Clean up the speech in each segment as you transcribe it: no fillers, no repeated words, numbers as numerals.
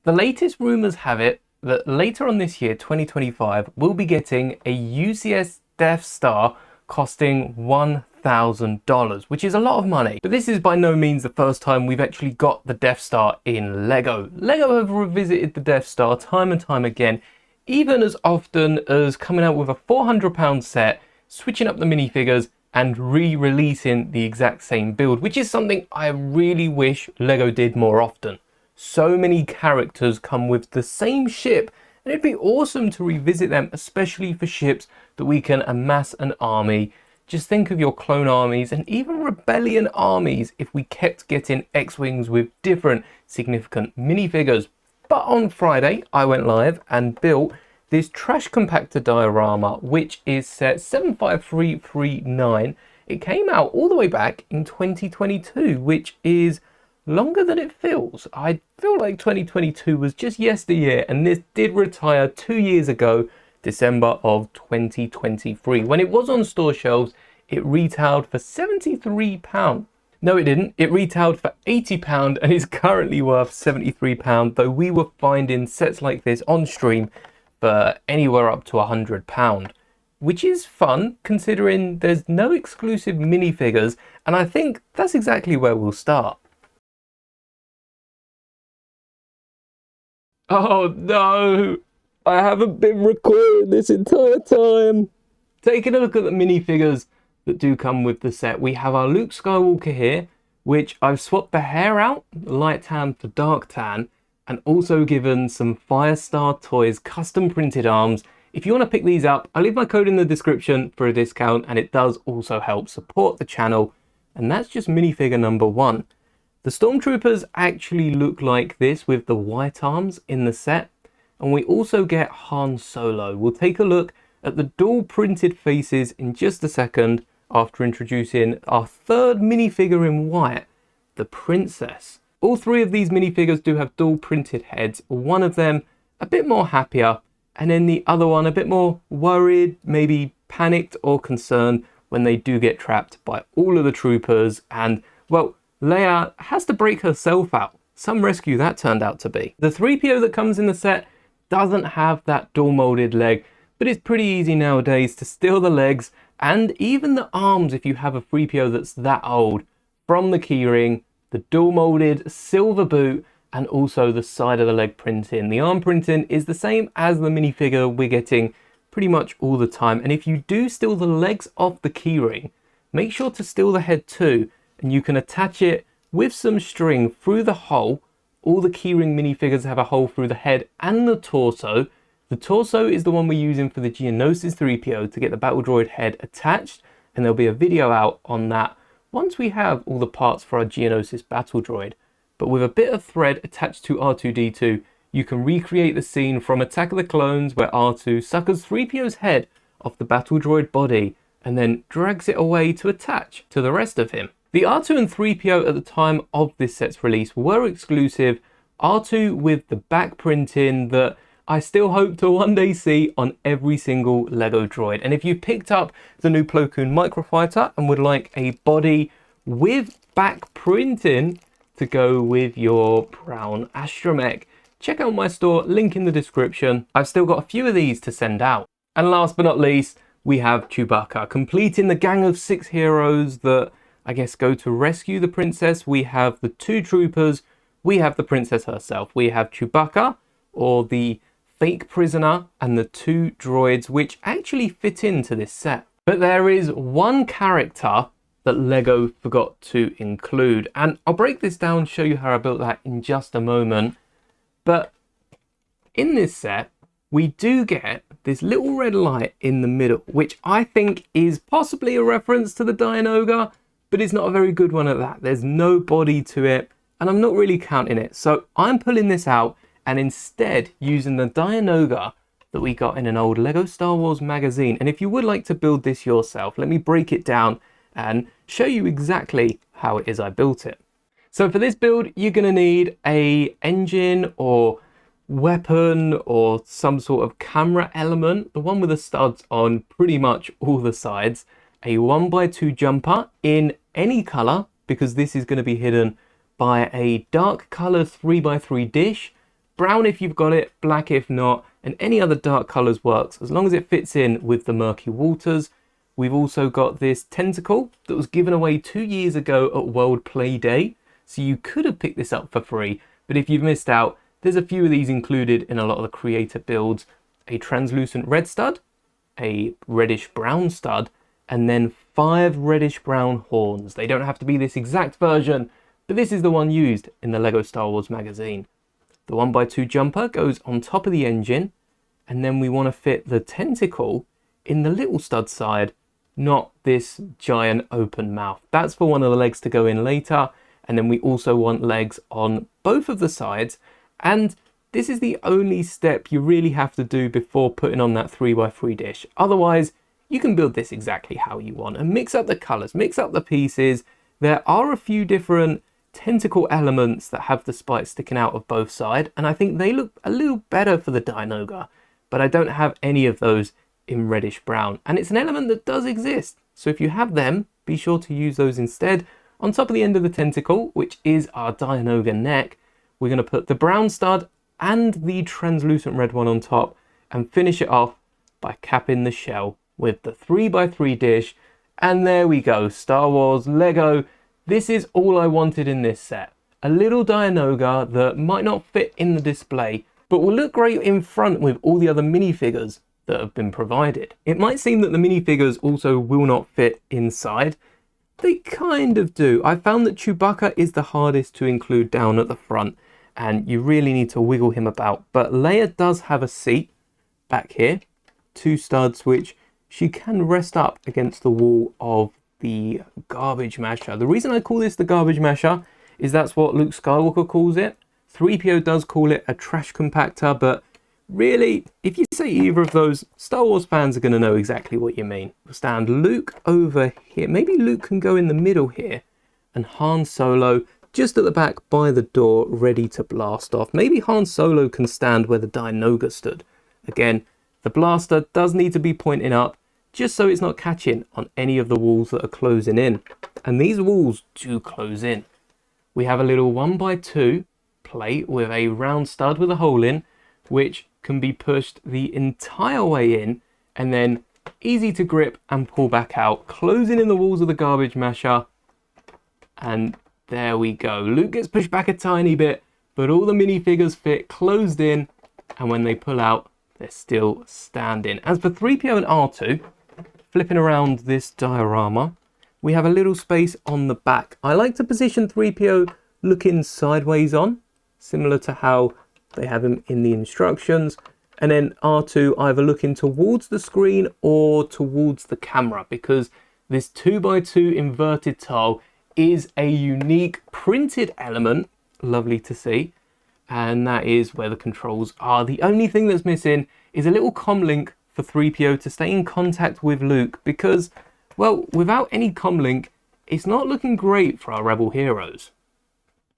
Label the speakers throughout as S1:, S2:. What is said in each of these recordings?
S1: The latest rumours have it that later on this year, 2025, we'll be getting a UCS Death Star costing $1,000, which is a lot of money. But this is by no means the first time we've actually got the Death Star in Lego. Lego have revisited the Death Star time and time again, even as often as coming out with a £400 set, switching up the minifigures, and re-releasing the exact same build, which is something I really wish Lego did more often. So many characters come with the same ship, and it'd be awesome to revisit them, especially for ships that we can amass an army. Just think of your clone armies and even rebellion armies if we kept getting X-Wings with different significant minifigures. But on Friday, I went live and built this trash compactor diorama, which is set 75339. It came out all the way back in 2022, which is longer than it feels. I feel like 2022 was just yesteryear, and this did retire 2 years ago, December of 2023. When it was on store shelves, it retailed for £73. No, it didn't. It retailed for £80 and is currently worth £73, though we were finding sets like this on stream for anywhere up to £100, which is fun considering there's no exclusive minifigures, and I think that's exactly where we'll start. Oh no, I haven't been recording this entire time. Taking a look at the minifigures that do come with the set, we have our Luke Skywalker here, which I've swapped the hair out, light tan for dark tan, and also given some Firestar Toys custom printed arms. If you want to pick these up, I'll leave my code in the description for a discount, and it does also help support the channel. And that's just minifigure number 1. The Stormtroopers actually look like this with the white arms in the set, and we also get Han Solo. We'll take a look at the dual printed faces in just a second after introducing our third minifigure in white, the Princess. All 3 of these minifigures do have dual printed heads, one of them a bit more happier, and then the other one a bit more worried, maybe panicked or concerned when they do get trapped by all of the troopers, and, well, Leia has to break herself out. Some rescue that turned out to be. The 3PO that comes in the set doesn't have that dual molded leg, but it's pretty easy nowadays to steal the legs and even the arms if you have a 3PO that's that old from the keyring, the dual molded silver boot, and also the side of the leg printing. The arm printing is the same as the minifigure we're getting pretty much all the time. And if you do steal the legs off the keyring, make sure to steal the head too, and you can attach it with some string through the hole. All the keyring minifigures have a hole through the head and the torso. The torso is the one we're using for the Geonosis 3PO to get the battle droid head attached, and there'll be a video out on that once we have all the parts for our Geonosis battle droid. But with a bit of thread attached to R2-D2, you can recreate the scene from Attack of the Clones where R2 suckers 3PO's head off the battle droid body and then drags it away to attach to the rest of him. The R2 and 3PO at the time of this set's release were exclusive, R2 with the back printing that I still hope to one day see on every single Lego droid. And if you picked up the new Plo Koon Microfighter and would like a body with back printing to go with your brown astromech, check out my store, link in the description. I've still got a few of these to send out. And last but not least, we have Chewbacca, completing the gang of 6 heroes that I guess go to rescue the princess. We have the 2 troopers, we have the princess herself, we have Chewbacca, or the fake prisoner, and the 2 droids, which actually fit into this set. But there is one character that Lego forgot to include, and I'll break this down, show you how I built that in just a moment. But in this set, we do get this little red light in the middle, which I think is possibly a reference to the Dianoga, but it's not a very good one at that. There's no body to it, and I'm not really counting it. So I'm pulling this out and instead using the Dianoga that we got in an old Lego Star Wars magazine. And if you would like to build this yourself, let me break it down and show you exactly how it is I built it. So for this build, you're going to need a engine or weapon or some sort of camera element, the one with the studs on pretty much all the sides, a 1x2 jumper in any color, because this is going to be hidden by a dark color 3x3 dish, Brown if you've got it, black if not, and any other dark colours works, as long as it fits in with the murky waters. We've also got this tentacle that was given away 2 years ago at World Play Day, so you could have picked this up for free, but if you've missed out, there's a few of these included in a lot of the creator builds. A translucent red stud, a reddish brown stud, and then 5 reddish brown horns. They don't have to be this exact version, but this is the one used in the LEGO Star Wars magazine. The 1x2 jumper goes on top of the engine, and then we want to fit the tentacle in the little stud side, not this giant open mouth. That's for one of the legs to go in later, and then we also want legs on both of the sides, and this is the only step you really have to do before putting on that 3x3 dish. Otherwise, you can build this exactly how you want and mix up the colours, mix up the pieces. There are a few different tentacle elements that have the spikes sticking out of both sides, and I think they look a little better for the Dianoga, but I don't have any of those in reddish brown, and it's an element that does exist, so if you have them, be sure to use those instead. On top of the end of the tentacle, which is our Dianoga neck, we're going to put the brown stud and the translucent red one on top, and finish it off by capping the shell with the 3x3 dish. And there we go, Star Wars Lego. This is all I wanted in this set. A little Dianoga that might not fit in the display, but will look great in front with all the other minifigures that have been provided. It might seem that the minifigures also will not fit inside. They kind of do. I found that Chewbacca is the hardest to include down at the front, and you really need to wiggle him about. But Leia does have a seat back here, 2 studs which she can rest up against the wall of the garbage masher. The reason I call this the garbage masher is that's what Luke Skywalker calls it. 3PO does call it a trash compactor, but really, if you say either of those, Star Wars fans are going to know exactly what you mean. We'll stand Luke over here. Maybe Luke can go in the middle here, and Han Solo just at the back by the door, ready to blast off. Maybe Han Solo can stand where the Dianoga stood. Again, the blaster does need to be pointing up, just so it's not catching on any of the walls that are closing in. And these walls do close in. We have a little 1x2 plate with a round stud with a hole in, which can be pushed the entire way in, and then easy to grip and pull back out, closing in the walls of the garbage masher. And there we go. Luke gets pushed back a tiny bit, but all the minifigures fit closed in, and when they pull out, they're still standing. As for 3PO and R2, flipping around this diorama, we have a little space on the back. I like to position 3PO looking sideways on, similar to how they have him in the instructions, and then R2 either looking towards the screen or towards the camera, because this 2x2 inverted tile is a unique printed element, lovely to see, and that is where the controls are. The only thing that's missing is a little comlink for 3PO to stay in contact with Luke, because, well, without any comlink, it's not looking great for our Rebel heroes.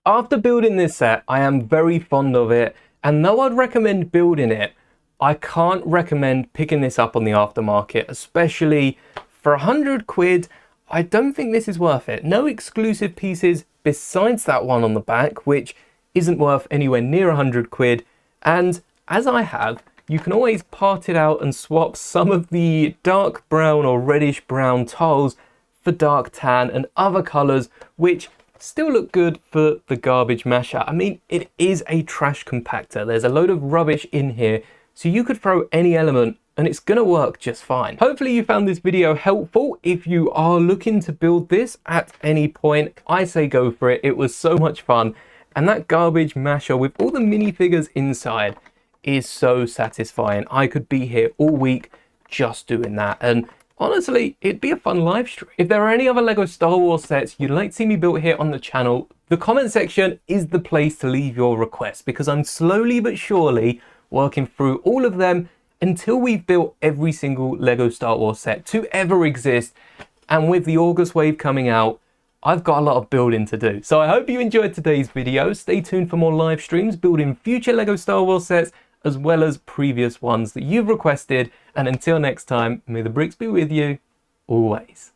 S1: After building this set, I am very fond of it, and though I'd recommend building it, I can't recommend picking this up on the aftermarket, especially for 100 quid. I don't think this is worth it. No exclusive pieces besides that one on the back, which isn't worth anywhere near 100 quid. And as I have, you can always part it out and swap some of the dark brown or reddish brown tiles for dark tan and other colours, which still look good for the garbage masher. I mean, it is a trash compactor. There's a load of rubbish in here, so you could throw any element and it's gonna work just fine. Hopefully you found this video helpful. If you are looking to build this at any point, I say go for it. It was so much fun. And that garbage masher with all the minifigures inside is so satisfying. I could be here all week just doing that. And honestly, it'd be a fun live stream. If there are any other LEGO Star Wars sets you'd like to see me build here on the channel, the comment section is the place to leave your requests, because I'm slowly but surely working through all of them until we've built every single LEGO Star Wars set to ever exist. And with the August wave coming out, I've got a lot of building to do. So I hope you enjoyed today's video. Stay tuned for more live streams building future LEGO Star Wars sets, as well as previous ones that you've requested. And until next time, may the bricks be with you always.